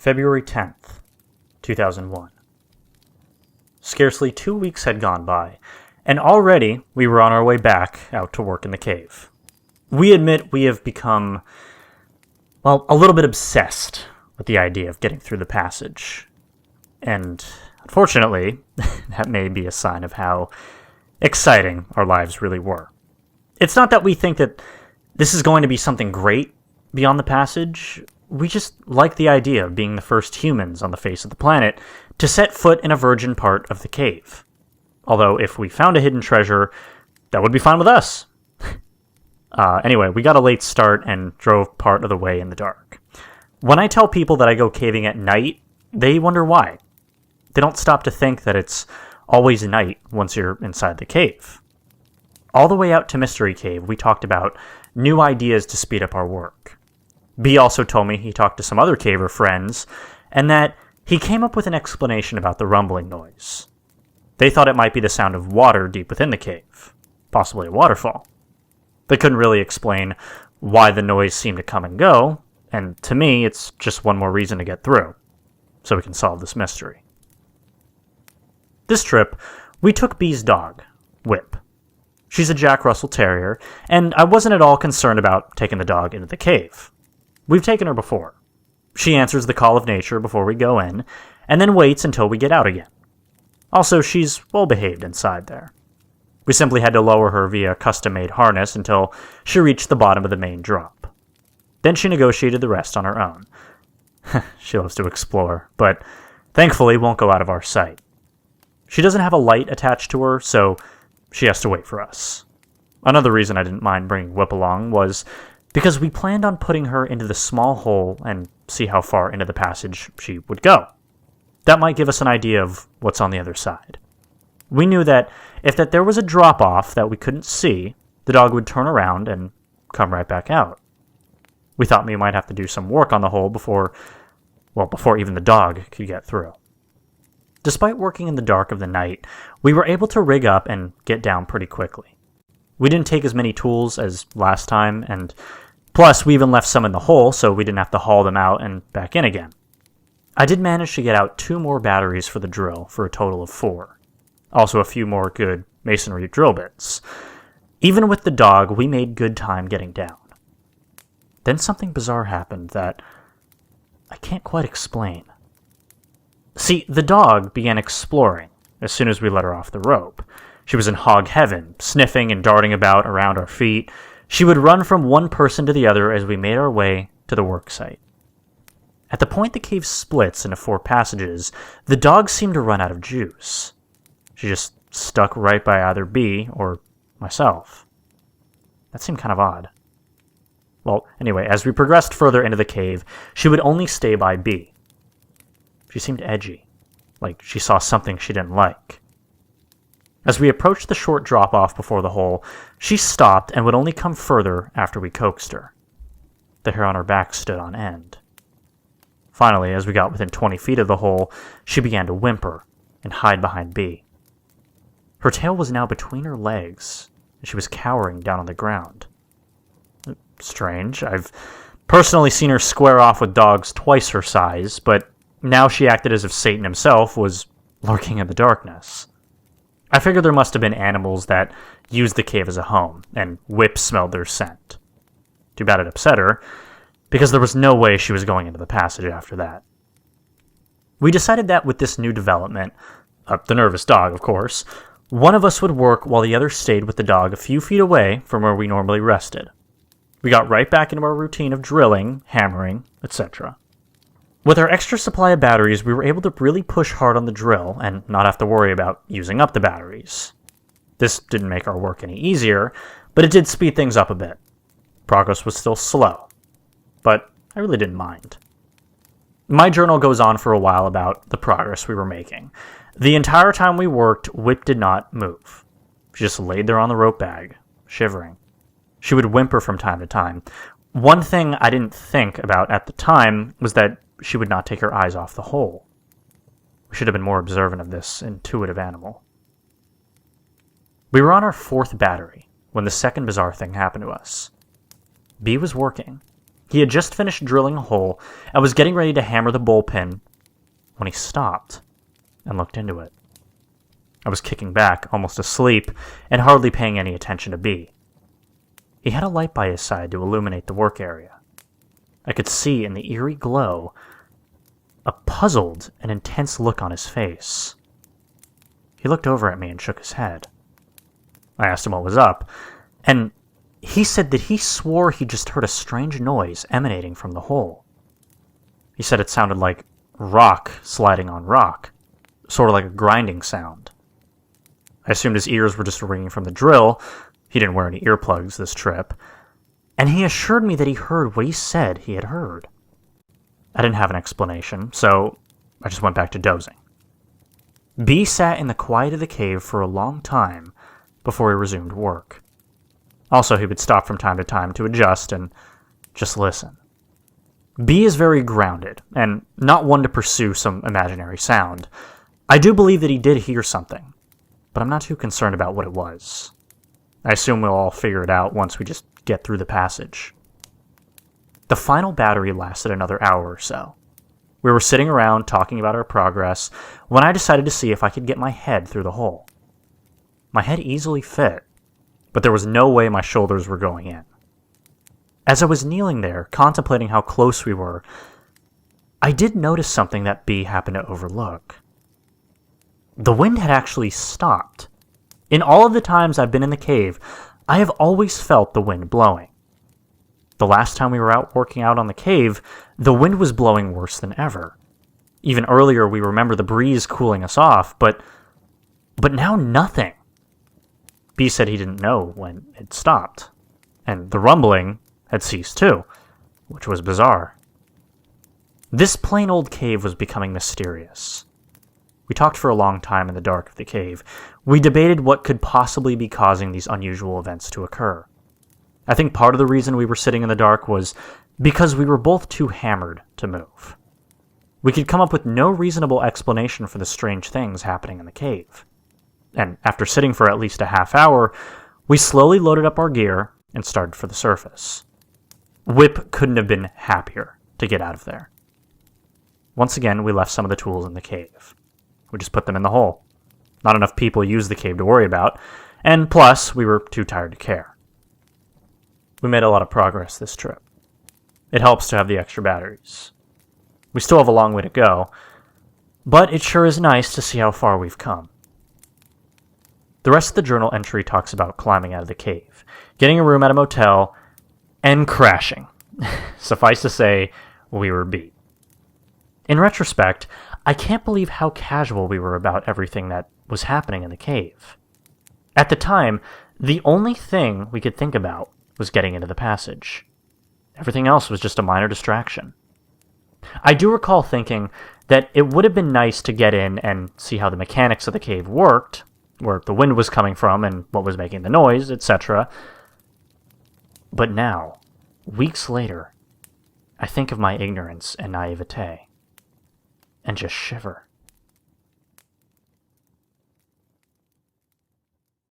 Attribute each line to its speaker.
Speaker 1: February 10th, 2001. Scarcely 2 weeks had gone by, and already we were on our way back out to work in the cave. We admit we have become, a little bit obsessed with the idea of getting through the passage. And unfortunately, that may be a sign of how exciting our lives really were. It's not that we think that this is going to be something great beyond the passage. We just like the idea of being the first humans on the face of the planet to set foot in a virgin part of the cave. Although, if we found a hidden treasure, that would be fine with us. Anyway, we got a late start and drove part of the way in the dark. When I tell people that I go caving at night, they wonder why. They don't stop to think that it's always night once you're inside the cave. All the way out to Mystery Cave, we talked about new ideas to speed up our work. B also told me he talked to some other caver friends, and that he came up with an explanation about the rumbling noise. They thought it might be the sound of water deep within the cave, possibly a waterfall. They couldn't really explain why the noise seemed to come and go, and to me, it's just one more reason to get through, so we can solve this mystery. This trip, we took B's dog, Whip. She's a Jack Russell Terrier, and I wasn't at all concerned about taking the dog into the cave. We've taken her before. She answers the call of nature before we go in, and then waits until we get out again. Also, she's well-behaved inside there. We simply had to lower her via custom-made harness until she reached the bottom of the main drop. Then she negotiated the rest on her own. She loves to explore, but thankfully won't go out of our sight. She doesn't have a light attached to her, so she has to wait for us. Another reason I didn't mind bringing Whip along was because we planned on putting her into the small hole and see how far into the passage she would go. That might give us an idea of what's on the other side. We knew that if there was a drop-off that we couldn't see, the dog would turn around and come right back out. We thought we might have to do some work on the hole before even the dog could get through. Despite working in the dark of the night, we were able to rig up and get down pretty quickly. We didn't take as many tools as last time, and plus we even left some in the hole so we didn't have to haul them out and back in again. I did manage to get out 2 more batteries for the drill for a total of 4. Also a few more good masonry drill bits. Even with the dog, we made good time getting down. Then something bizarre happened that I can't quite explain. See, the dog began exploring as soon as we let her off the rope. She was in hog heaven, sniffing and darting about around our feet. She would run from one person to the other as we made our way to the work site. At the point the cave splits into 4 passages, the dog seemed to run out of juice. She just stuck right by either B or myself. That seemed kind of odd. Well, anyway, as we progressed further into the cave, she would only stay by B. She seemed edgy, like she saw something she didn't like. As we approached the short drop-off before the hole, she stopped and would only come further after we coaxed her. The hair on her back stood on end. Finally, as we got within 20 feet of the hole, she began to whimper and hide behind B. Her tail was now between her legs, and she was cowering down on the ground. Strange. I've personally seen her square off with dogs twice her size, but now she acted as if Satan himself was lurking in the darkness. I figured there must have been animals that used the cave as a home, and Whip smelled their scent. Too bad it upset her, because there was no way she was going into the passage after that. We decided that with this new development, the nervous dog, of course, one of us would work while the other stayed with the dog a few feet away from where we normally rested. We got right back into our routine of drilling, hammering, etc. With our extra supply of batteries, we were able to really push hard on the drill and not have to worry about using up the batteries. This didn't make our work any easier, but it did speed things up a bit. Progress was still slow, but I really didn't mind. My journal goes on for a while about the progress we were making. The entire time we worked, Whip did not move. She just laid there on the rope bag, shivering. She would whimper from time to time. One thing I didn't think about at the time was that she would not take her eyes off the hole. We should have been more observant of this intuitive animal. We were on our 4th battery when the second bizarre thing happened to us. B was working. He had just finished drilling a hole and was getting ready to hammer the bullpen when he stopped and looked into it. I was kicking back, almost asleep, and hardly paying any attention to B. He had a light by his side to illuminate the work area. I could see in the eerie glow a puzzled and intense look on his face. He looked over at me and shook his head. I asked him what was up, and he said that he swore he just heard a strange noise emanating from the hole. He said it sounded like rock sliding on rock, sort of like a grinding sound. I assumed his ears were just ringing from the drill. He didn't wear any earplugs this trip. And he assured me that he heard what he said he had heard. I didn't have an explanation, so I just went back to dozing. B sat in the quiet of the cave for a long time before he resumed work. Also, he would stop from time to time to adjust and just listen. B is very grounded, and not one to pursue some imaginary sound. I do believe that he did hear something, but I'm not too concerned about what it was. I assume we'll all figure it out once we just get through the passage. The final battery lasted another hour or so. We were sitting around talking about our progress when I decided to see if I could get my head through the hole. My head easily fit, but there was no way my shoulders were going in. As I was kneeling there, contemplating how close we were, I did notice something that B happened to overlook. The wind had actually stopped. In all of the times I've been in the cave, I have always felt the wind blowing. The last time we were out working out on the cave, the wind was blowing worse than ever. Even earlier, we remember the breeze cooling us off, but now nothing. B said he didn't know when it stopped, and the rumbling had ceased too, which was bizarre. This plain old cave was becoming mysterious. We talked for a long time in the dark of the cave. We debated what could possibly be causing these unusual events to occur. I think part of the reason we were sitting in the dark was because we were both too hammered to move. We could come up with no reasonable explanation for the strange things happening in the cave. And after sitting for at least a half hour, we slowly loaded up our gear and started for the surface. Whip couldn't have been happier to get out of there. Once again, we left some of the tools in the cave. We just put them in the hole. Not enough people used the cave to worry about, and plus, we were too tired to care. We made a lot of progress this trip. It helps to have the extra batteries. We still have a long way to go, but it sure is nice to see how far we've come. The rest of the journal entry talks about climbing out of the cave, getting a room at a motel, and crashing. Suffice to say, we were beat. In retrospect, I can't believe how casual we were about everything that was happening in the cave. At the time, the only thing we could think about was getting into the passage. Everything else was just a minor distraction. I do recall thinking that it would have been nice to get in and see how the mechanics of the cave worked, where the wind was coming from and what was making the noise, etc. But now, weeks later, I think of my ignorance and naivete, and just shiver.